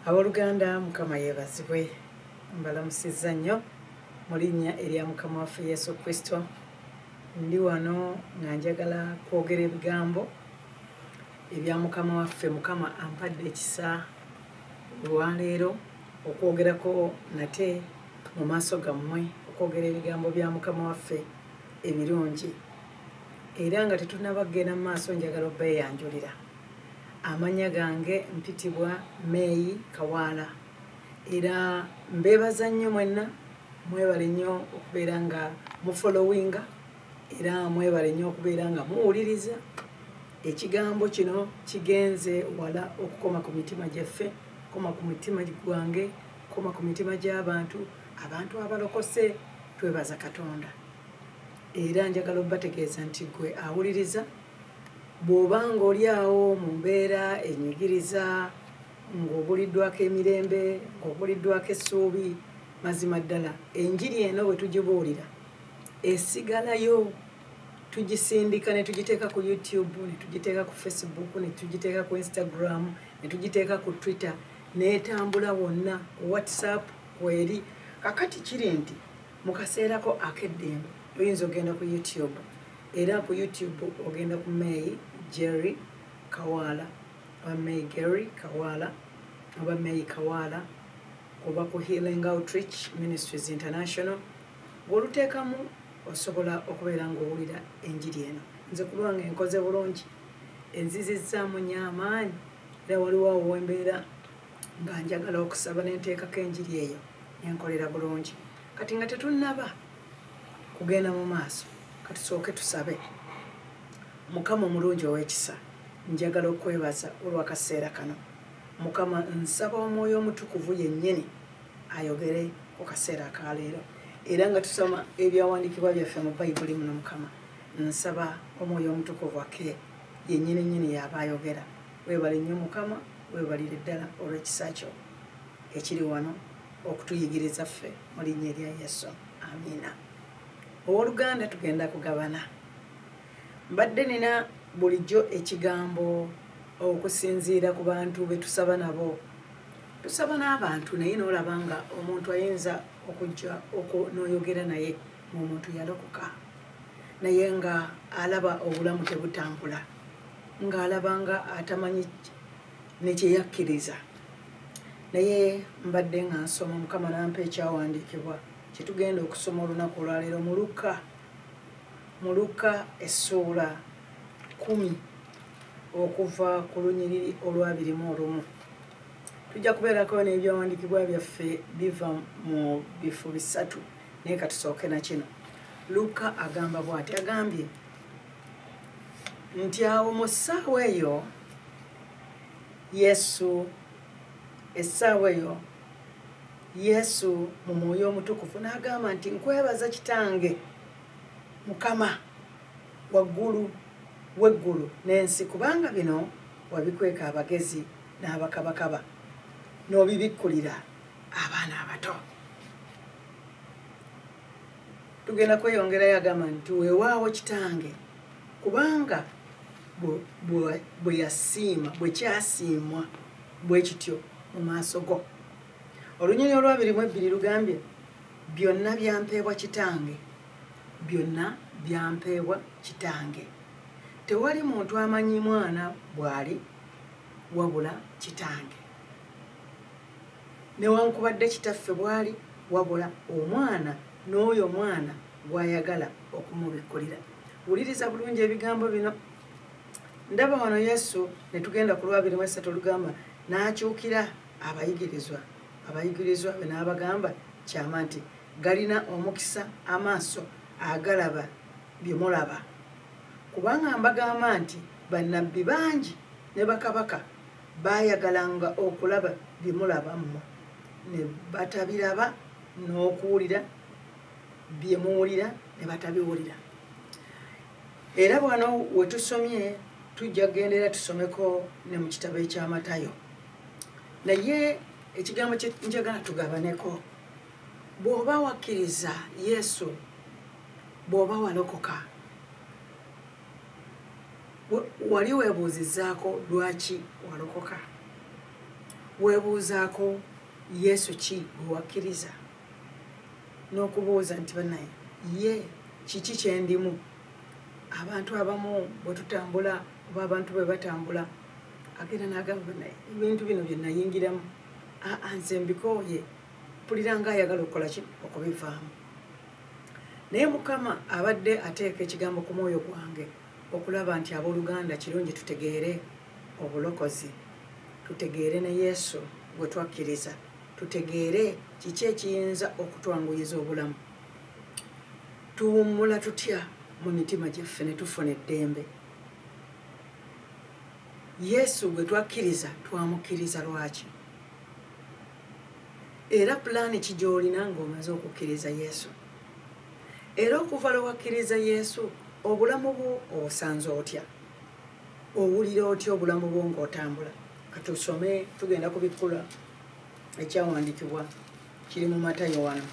Abooluganda Mukama yeebazibwe, mbalamusizza nnyo mu linnya erya Mukama waffe Yesu Kristo. Ndi wano nga njagala kwogera ebigambo ebya Mukama waffe. Mukama ampadde ekisa olwaleero okwogerako nate mu maaso gammwe, okwogera ebigambo bya Mukama waffe ebirungi. Era nga tetunnabagenda mu maaso njagala obbeeyanjulira. Amanya gange mpitibwa Meyi Kawaala. Era mbeebaza nnyo mwenna, mwebale nnyo okubeera nga mufolowinga, era mwebale nnyo okubeera nga muwuliriza. Ekigambo kino kigenze wala okukoma ku mitima gyaffe, koma ku mitima gwange, koma ku mitima gy'abantu, abantu abalokose. Twebaza Katonda. Era njagala obbategeeza nti gwe awuliriza, bw'obanga oli awo mu mbeera enyigiriza, ng'obuliddwako emirembe, ng'obuliddwako essuubi, mazima ddala enjiri eno bwe tugibuulira esigalayo, tugisindika ne tugiteeka ku YouTube, ne tugiteeka ku Facebook, ne tugiteeka ku Instagram, ne tugiteeka ku Twitter, n'etambula wonna ku WhatsApp kweri. Kakati kiri nti mu kaseerako ak'eddembe oyinza ogenda ku YouTube, era ku YouTube ogenda ku Meyi Jerry Kawaala, oba Meyi Gary Kawaala, oba Meyi Kawaala, oba ku Healing Outreach Ministries International. Ng'oluteekamu osobola okubeera ng'owulira enjiri eno. Nze ku lwange enkoze bulungi, enzizizzaamu nnyo amaanyi, era waliwo awo wembeera nga njagala okusaba n'enteekako enjiri eyo nenkolera bulungi. Kati nga tetunnaba kugenda mu maaso, katusooke tusabe. Mukama omulungi ow'ekisa, njagala okwebaza olw'akaseera kano. Mukama nsaba Omwoyo Omutukuvu yennyini ayogere ku kaseera akaleero. Era nga tusoma ebyawandiikibwa byaffe mu Bayibuli muno, Mukama nsaba Omwoyo Omutukuvu ake yennyini nnyini y'aba ayogera. Weebale nnyo Mukama, weebalire ddala olw'ekisa kyo ekiri wano okutuyigiriza ffe mu linnya erya Yesu. Amiina. Owooluganda tugenda kugabana. Mbadde nina bulijjo ekigambo okusinziira ku bantu be tusaba nabo. Tusaba n'abantu naye n'olaba nga omuntu ayinza okujja n'oyogera naye ng'omuntu yalokoka, naye nga alaba obulamu tebutambula, ng'alaba nga atamanyi ne kye yakkiriza. Naye mbadde nga nsoma, Mukama n'ampa ekyawandiikibwa kye tugenda okusoma olunaku olwaleero mu Luka essuula 10 okuva ku lunyiriri olwa 21. Tujja kubeerako n'ebyawandiikibwa byaffe biva mu bifo bisatu, naye katusooke na kino. Luka agamba bw'ati, agambye nti awo mu ssaawa eyo Yesu mu Mwoyo Omutukuvu n'agamba nti nkwebaza Kitange Mukama w'eggulu n'ensi, kubanga bino wabikweka abagezi n'abakabakaba n'obibikkulira abaana abato. Tugenda kweyongerayo, agamba nti weewaawo Kitange, kubanga bwe kyasiimwa bwe kityo mu maaso go. Olunyiriri olwa 22 lugambye byonna byampeebwa Kitange, byonna byampeebwa Kitange. Tewali muntu amanyi mwana bw'ali wabula Kitange, newankubadde kitaffe bw'ali wabula omwana n'oyo omwana bw'ayagala okumubikkulira. Wuliriza bulungi ebigambo bino. Ndaba wano Yesu, ne tugenda ku lwa 23 lugamba n'akyukira abayigirizwa be n'abagamba kyama nti galina omukisa amaaso agalaba bye mulaba, kubanga mbagamba nti bannabbi bangi ne bakabaka baayagalanga okulaba bye mulaba mmwe, ne batabiraba, n'okuwulira bye muwulira ne batabiwulira. Era bwano we tusomye tujja kugendera tusomeko ne mu kitabo ekya Matayo. Naye ekigambo kye njagala tugabaneko, bw'oba wakkiriza Yesu, bw'oba walokoka, wali weebuuzizzaako lwaki walokoka? weebuuzaako Yesu ki gwe wakkiriza n'okubuuza nti bannaye ye kiki kyendimu. Abantu abamu bwe tutambula oba abantu bwe batambula agenda n'agamba bannaye ebintu bino bye nayingiramu nze mbikooye mpulira nga ayagala okukola ki okubivaamu. Naye Mukama abadde ateeka ekigambo ku mwoyo gwange okulaba nti abooluganda kirungi tutegeere obulokozi, tutegeere ne Yesu gwe twakkiriza, tutegeere kiki ekiyinza okutwanguyiza obulamu. Tuwummula tutya mu mitima gyaffe ne tufuna eddembe. Yesu gwe twakkiriza twamukkiriza lwaki? Era pulaani ki gy'olina ng'omaze okukkiriza Yesu? Era okuva lwe wakkiriza Yesu obulamu bwo obusanze otya? Owulira otya obulamu bwo ng'otambula? Katusome tugenda kubikula ekyawandiikibwa kiri mu Matayo wano.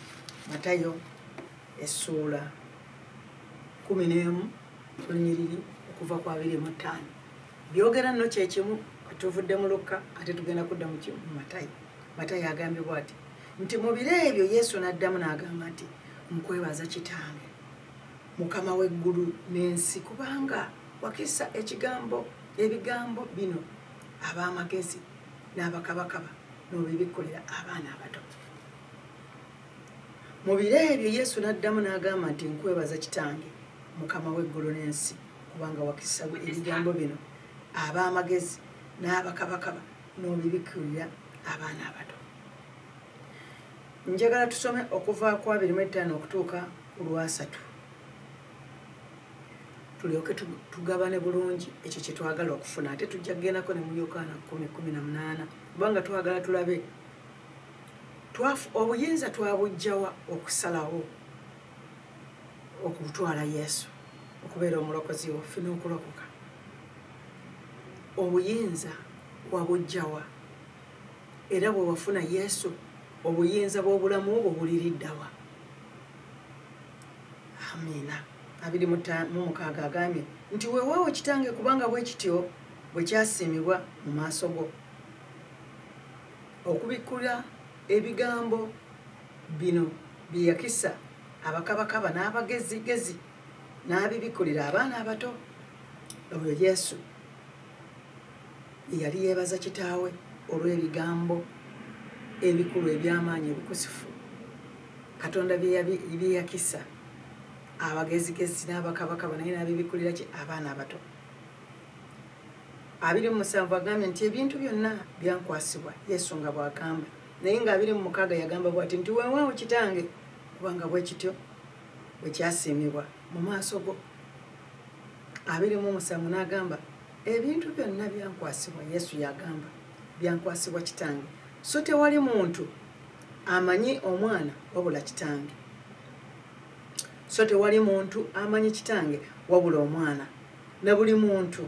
Matayo essuula 11 olunyiriri okuva ku 25. Byogera nno kye kimu katuvudde mu Luka ate tugenda kudda mu Matayo. Matayo agambye bw'ati nti mu biro ebyo Yesu n'addamu n'agamba nti nkwebaza Kitange Mukama w'eggulu n'ensi kubanga wakisa ebigambo bino ab'amagezi n'abakabakaba n'obibikkulira abaana abato. Mu biro ebyo Yesu n'addamu n'agamba nti nkwebaza Kitange Mukama w'eggulu n'ensi kubanga wakisa ebigambo bino ab'amagezi n'abakabakaba n'obibikkulira abaana abato. Njagala tusome okuva ku 25 okutuuka ku 3. Tulyoke tugabane bulungi ekyo kye twagala okufuna. Ate tujja kugendako ne mu Yokaana 10:18 kubanga twagala tulabe obuyinza twabujjawa okusalawo okutwala Yesu okubeera omulokozi waffe n'okulokoka. Obuyinza wabujjawa era bwe wafuna Yesu obuyinza bw'obulamu obwo buliriddawa. Amiina. 26 agambye nti weewaawo Kitange kubanga bwe kityo bwe kyasiimibwa mu maaso go okubikkula ebigambo bino bye yakisa abakabakaba n'abagezigezi n'abibikkulira abaana abato. Oyo Yesu yali yeebaza Kitaawe olw'ebigambo ebikulu eby'amaanyi ebikusifu Katonda bye yakisa abagezigezi n'abakabakaba naye n'abibikkulira ki abaana abato. 27 agambye nti ebintu byonna byankwasibwa Yesu nga bw'agamba, naye nga 26 yagamba bw'ati nti weewaawo Kitange kubanga bwe kityo bwe kyasiimibwa mu maaso go. 27 n'agamba ebintu byonna byankwasibwa Yesu yagamba byankwasibwa Kitange, so tewali muntu amanyi omwana wabula Kitange. So tewali muntu amanyi Kitange wabula omwana, na buli muntu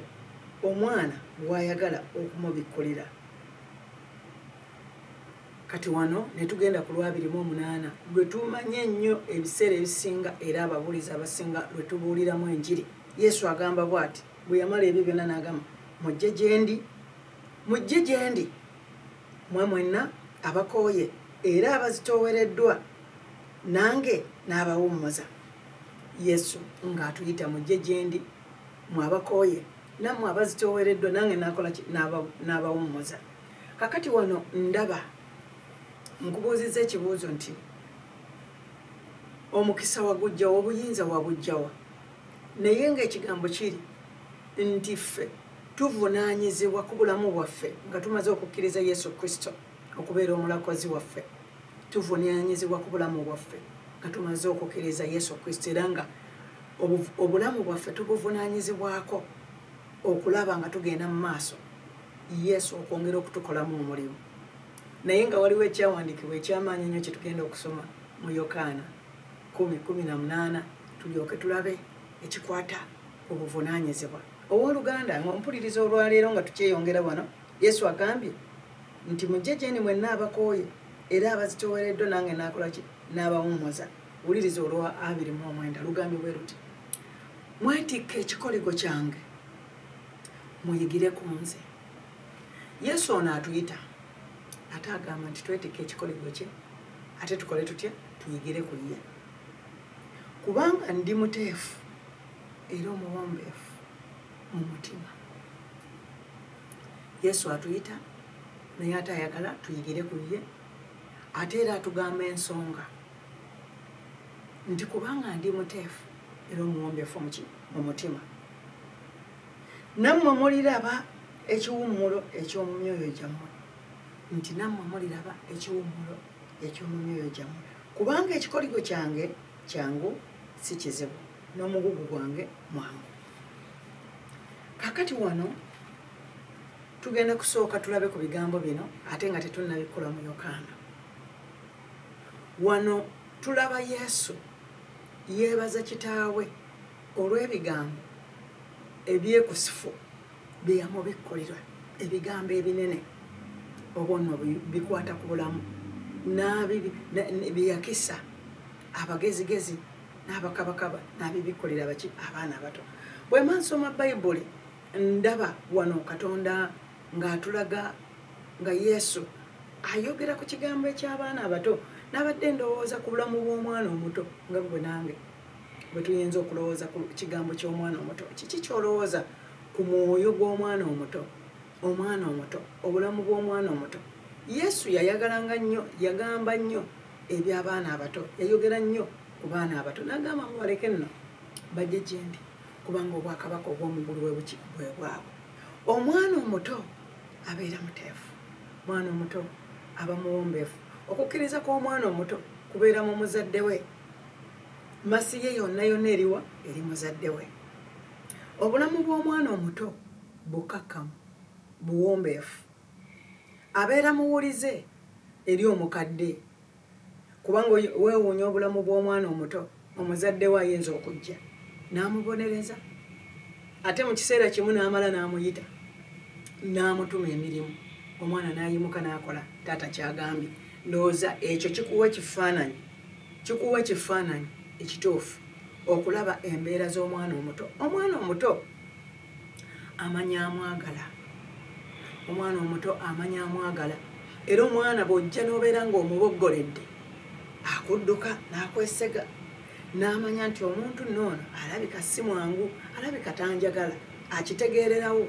omwana wayagala okumubikkulira. Kati wano ne tugenda ku 28 lwe tumanye ennyo ebiseera ebisinga era ababulizi abasinga lwe tubuuliramu enjiri. Yesu agamba bw'ati bwe yamala ebyo byonna n'agamba mujje gye ndi mmwe mwenna abakooye era abazitoowereddwa nange n'abawummuza. Yesu ng'atuyita mujje gye ndi mmwe abakooye nammwe abazitoowereddwa nange nakola n'abawummuza. Kakati wano ndaba nkubuuzizza ekibuuzo nti omukisa wagujjawa, obuyinza wabujjawa? Naye ng'ekigambo kiri nti ffe tuvunaanyizibwa ku bulamu bwaffe nga tumaze okukkiriza Yesu Kristo okubeera omulakozi waffe. Tuvunaanyizibwa ku bulamu bwaffe nga tumaze okukkiriza Yesu Kristo era nga obulamu bwaffe tubuvunaanyizibwako okulaba nga tugenda mu maaso Yesu okwongera okutukolamu omulimu. Naye nga waliwo ekyawandiikibwa ekyamaanyi ennyo kye tugenda okusoma mu Yokaana 10:18 tulyoke tulabe ekikwata ku buvunaanyizibwa. Owooluganda ng'ompuliriza olwaleero nga tukyeyongera wano, Yesu agambye nti mujje gye ndi mwenna abakooye era abazitoowereddwa nange nakola ki n'abawummuza. Wuliriza olwa 29 lugambye bwe luti mwetikke ekikoligo kyange muyigire ku nze. Yesu ono atuyita ate agamba nti twetika ekikoligo kye ate tukole tutya tuyigire ku ye kubanga ndi muteefu era omuwombeefu mu mutima. Yesu atuyita naye ate ayagala tuyigire ku ye ate era atugamba ensonga nti kubanga ndi muteefu era omuwombeefu mu mutima nammwe muliraba ekiwummulo eky'omu myoyo gyammwe nti nammwe muliraba ekiwummulo eky'omu myoyo gyammwe kubanga ekikoligo kyange kyangu si kizibu n'omugugu gwange mwangu. Kakati wano tugenda kusooka tulabe ku bigambo bino ate nga tetunnabikola mu Yokaana. Wano tulaba Yesu yeebaza kitaawe olw'ebigambo ebyekusifu bye yamubikkulira, ebigambo ebinene oba nno bikwata ku bulamu bye yakisa abagezigezi n'abakabakaba n'abibikkulira baki abaana abato. Bwe nsoma Bayibuli ndaba wano Katonda ng'atulaga nga Yesu ayogera ku kigambo eky'abaana abato. Nabadde ndowooza ku bulamu bw'omwana omuto nga bwe nange bwe tuyinza okulowooza ku kigambo ky'omwana omuto. Kiki ky'olowooza ku mwoyo gw'omwana omuto, omwana omuto, obulamu bw'omwana omuto? Yesu yayagalanga nnyo, yagamba nnyo eby'abaana abato, yayogera nnyo ku baana abato n'agamba mubaleke nno bajje gye ndi kubanga obwakabaka obw'omuggulu bwe bwabwe. Omwana omuto abeera muteefu, omwana omuto aba muwombeefu. Okukkiriza kw'omwana omuto kubeera mu muzadde we, masi ye yonna yonna eriwa eri muzadde we. Obulamu bw'omwana omuto bukakkamu, buwombeefu, abeera muwulize eri omukadde kubanga weewuunya obulamu bw'omwana omuto omuzadde we ayinza okujja n'amubonereza ate mu kiseera kimu n'amala n'amuyita n'amutuma emirimu, omwana n'ayimuka n'akola taata kyagambye. Ndowooza ekyo kikuwa ekifaananyi ekituufu okulaba embeera z'omwana omuto. Omwana omuto amanya amwagala, omwana omuto amanya amwagala era omwana bw'ojja n'obeera ng'omuboggoledde akudduka n'akwesega n'amanya nti omuntu noono alabika si mwangu, alabika tanjagala, akitegeererawo.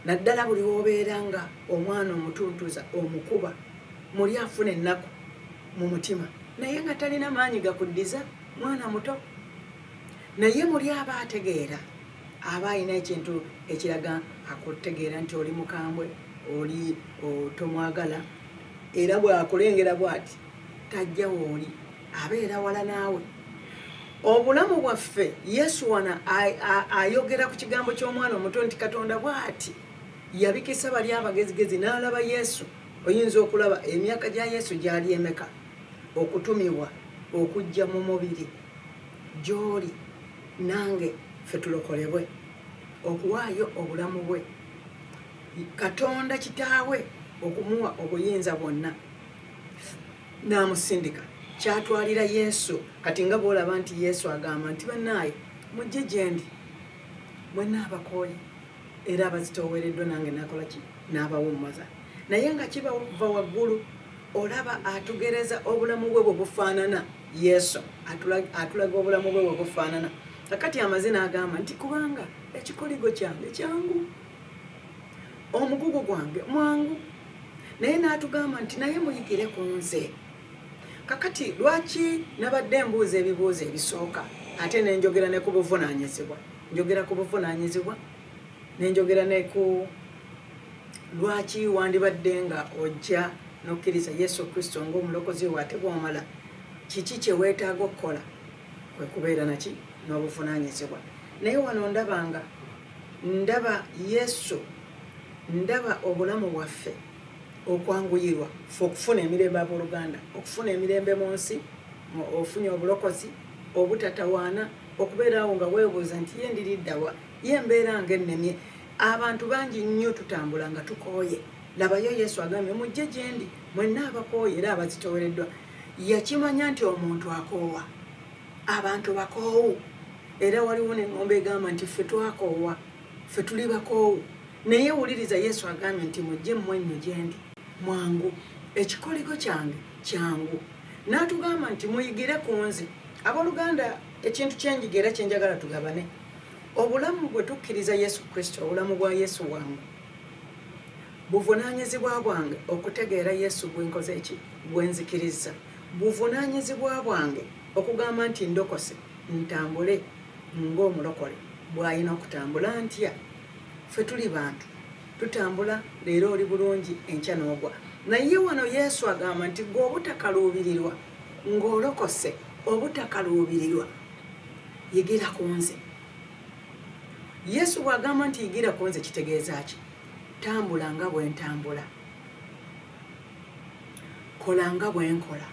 Naddala buli w'obeera nga omwana omutuntuza omukuba muli afuna ennaku mu mutima naye nga talina maanyi gakuddiza mwana muto, naye muli aba ategeera, aba alina ekintu ekiraga akutegeera nti oli mukambwe, oli tomwagala, era bw'akulengera bw'ati tajja wooli, abeera wala naawe. Obulamu bwaffe Yesu wana ayogera ku kigambo ky'omwana omuto nti Katonda bw'ati yabikisa bali abagezigezi n'alaba Yesu. Oyinza okulaba emyaka gya Yesu gyali emeka okutumibwa okujja mu mubiri gy'oli nange ffe tulokolebwe, okuwaayo obulamu bwe. Katonda kitaawe okumuwa obuyinza bwonna n'amusindika kyatwalira Yesu. Kati nga bw'olaba nti Yesu agamba nti bannaaye mujje gye ndi mwenna abakooye era abazitoowereddwa nange nakola ki n'abawummuza. Naye nga kibava waggulu olaba atugereza obulamu bwe bwe bufaanana. Yesu atulaga obulamu bwe bwe bufaanana. Kakati amazina agamba nti kubanga ekikoligo kyange kyangu, omugugu gwange mwangu, naye n'atugamba nti naye muyigire ku nze. Kakati lwaki nabadde mbuuza ebibuuzo ebisooka ate nenjogera ne ku buvunaanyizibwa? Njogera ku buvunaanyizibwa nenjogera ne ku lwaki wandibadde nga ojja n'okkiriza Yesu Kristo ng'omulokozi we ate bw'omala kiki kye weetaaga okukola? Kwe kubeera naki n'obuvunaanyizibwa. Naye wano ndaba Yesu, ndaba obulamu bwaffe okwanguyirwa ffe okufuna emirembe abooluganda, okufuna emirembe mu nsi, ofunye obulokozi, obutatawaana, okubeerawo nga weebuuza nti ye ndiriddawa, ye mbeera ng'ennemye. Abantu bangi nnyo tutambula nga tukooye. Labayo Yesu agambye mujje gye ndi mwenna abakooye era abazitoowereddwa. Yakimanya nti omuntu akoowa, abantu bakoowu, era waliwo n'eŋŋombe egamba nti ffe twakoowa, ffe tuli bakoowu. Naye wuliriza Yesu agambye nti mujje mmwenno gye ndi mwangu, ekikoligo kyange kyangu. N'atugamba nti muyigire ku nze. Abooluganda, ekintu kyenjigera kyenjagala tugabane, obulamu bwe tukkiriza Yesu Kristo, obulamu bwa Yesu wangu, buvunaanyizibwa bwange okutegeera Yesu gwenkoze eki, gwenzikiriza. Buvunaanyizibwa bwange okugamba nti ndokose, ntambule ng'omulokole bw'alina okutambula ntya. Ffe tuli bantu, tutambula leero oli bulungi enkya n'ogwa. Naye wano Yesu agamba nti gwe obutakaluubirirwa ng'olokose, obutakaluubirirwa, yigira ku nze. Yesu bw'agamba nti yigira ku nze kitegeeza ki? Tambula nga bwe ntambula, kola nga bwe nkola.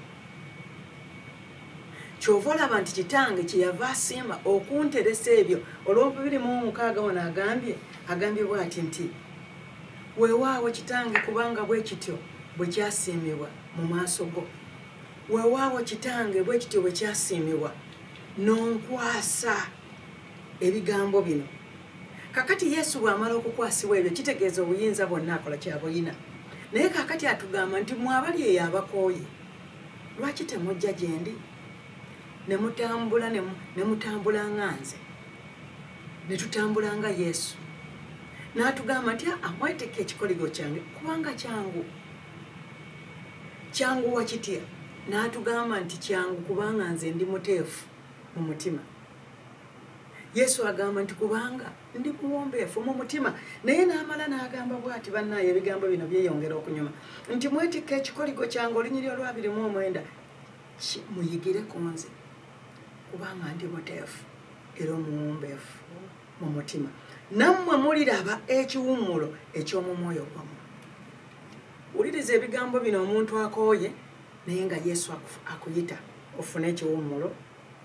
Kyova olaba nti kitange kyeyava asimba okunteresa ebyo. Olw'okubiri mu 6 wano agambye bw'ati nti weewaawo kitange kubanga bwe kityo bwe kyasiimibwa mu maaso go. Weewaawo kitange bwe kityo bwe kyasiimibwa n'onkwasa ebigambo bino. Kakati Yesu bw'amala okukwasibwa ebyo kitegeeza obuyinza bwonna akola kyabuyina. Naye kakati atugamba nti mwabali eyo abakooye, lwaki temujja gye ndi ne mutambula nga nze, ne tutambula nga Yesu? N'atugamba nti amweteka ekikoligo kyange kubanga kyangu wakitya. N'atugamba nti kyangu kubanga nze ndi muteefu mu mutima. Yesu agamba nti kubanga ndi muwombeefu mu mutima. Naye n'amala n'agamba bw'ati, bannaye ebigambo bino byeyongera okunyuma, nti mwetikka ekikoligo kyange Olunyiriri olwa 29, muyigire ku nze kubanga ndi muteefu era omuwombeefu mu mutima, nammwe muliraba ekiwummulo eky'omu mwoyo gwammwe. Wuliriza ebigambo bino omuntu akooye, naye nga Yesu akuyita ofune ekiwummulo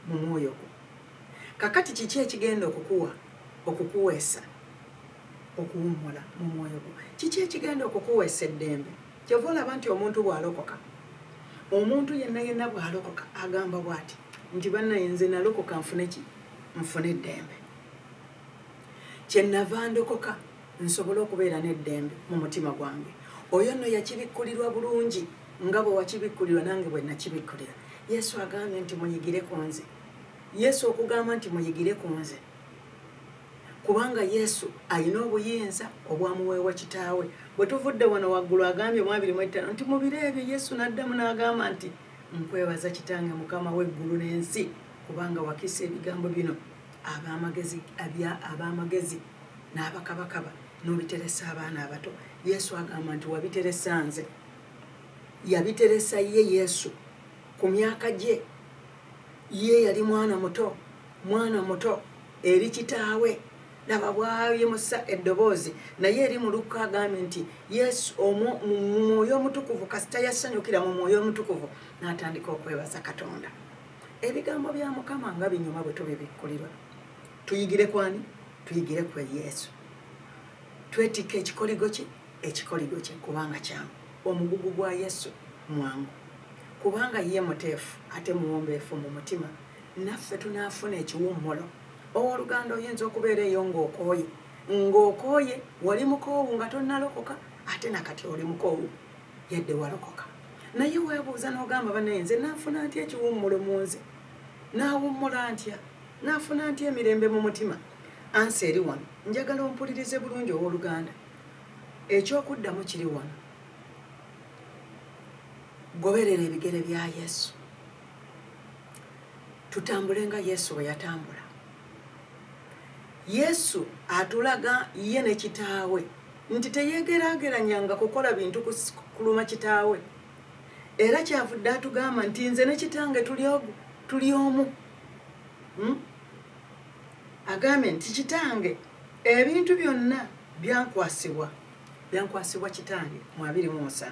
mu mwoyo gwo. Kakati kiki ekigenda okukuweesa okuwummula mu mwoyo gwo? Kiki ekigenda okukuweesa eddembe? Kyova olaba nti omuntu bw'alokoka, omuntu yenna bw'alokoka agamba bw'ati nti bannaye nze nalokoka nfune eddembe. Kyennava ndokoka nsobole okubeera n'eddembe mu mutima gwange. Oyo nno yakibikkulirwa bulungi nga bwe wakibikkulirwa nange bwe nakibikkulira. Yesu agambye nti muyigire ku nze. Yesu okugamba nti muyigire ku nze kubanga Yesu alina obuyinza obwamuweebwa kitaawe. Bwe tuvudde wano waggulu agambye mu 25 nti mu biro ebyo Yesu n'addamu n'agamba nti nkwebaza kitange Mukama w'eggulu n'ensi kubanga wakisa ebigambo bino ab'amagezi n'abakabakaba n'obiteresa abaana abato. Yesu agamba nti wabiteresa nze. Yabiteresa ye Yesu ku myaka gye. Ye yali mwana muto eri kitaawe. Laba bwayimusa eddoboozi. Naye eri mu Luka agambye nti Yesu mu mwoyo omutukuvu, kasita yasanyukira mu mwoyo omutukuvu n'atandika okwebaza Katonda. Ebigambo bya Mukama nga binyuma bwe tubibikkulirwa. Tuyigire kwani? Tuyigire ku Yesu. Twetika ekikoligo kye kubanga kyangu. Omugugu gwa Yesu mwangu kubanga ye muteefu ate muwombeefu mu mutima. Naffe tunaafuna ekiwummulo. Owooluganda oyinza okubeera eyo ng'okooye wali mukoowu nga tonnalokoka, ate nakati oli mukoowu yadde walokoka. Naye weebuuza n'ogamba bannaye nze naafuna ntya ekiwummulo mu nze? Naawummula ntya? Naafuna ntya emirembe mu mutima? Ansi eri wano. Njagala ompulirize bulungi owooluganda. Ekyokuddamu kiri wano. Goberera ebigere bya Yesu. Tutambule nga Yesu bwe yatambula. Yesu atulaga ye ne kitaawe nti teyegeraageranyanga kukola bintu kuluma kitaawe. Era kyavudde atugamba nti nze ne kitange tuli omu. Agambe nti kitange ebintu byonna byankwasibwa kitange mu 27.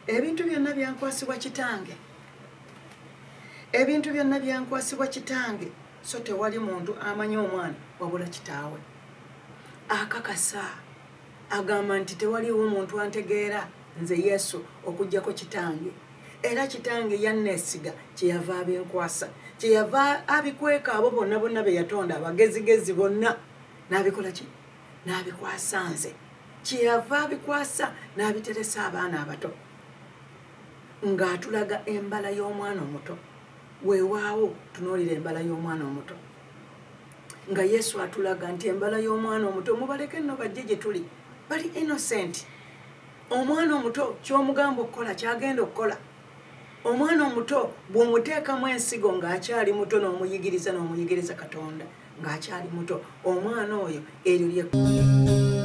Ebintu byonna byankwasibwa kitange. Ebintu byonna byankwasibwa kitange. So tewali muntu amanyi omwana wabula kitaawe. Akakasa agamba nti tewaliwo muntu antegeera nze Yesu okujjako kitange. Era kitange yanneesiga kyeyava abinkwasa. Kyeyava abikweka abo bonna be yatonda abagezigezi bonna. N'abikola ki? N'abikwasa nze. kyeyava bikwasa n'abiteresa abaana abato ng'atulaga embala y'omwana omuto. Weewaawo tunuulira embala y'omwana omuto nga Yesu atulaga nti embala y'omwana omuto mubaleke nno bajje gye tuli, bali innocent. Omwana omuto ky'omugamba okukola kyagenda okukola. Omwana omuto bw'omuteekamu ensigo ng'akyali muto n'omuyigiriza Katonda ng'akyali muto, omwana oyo eryo lye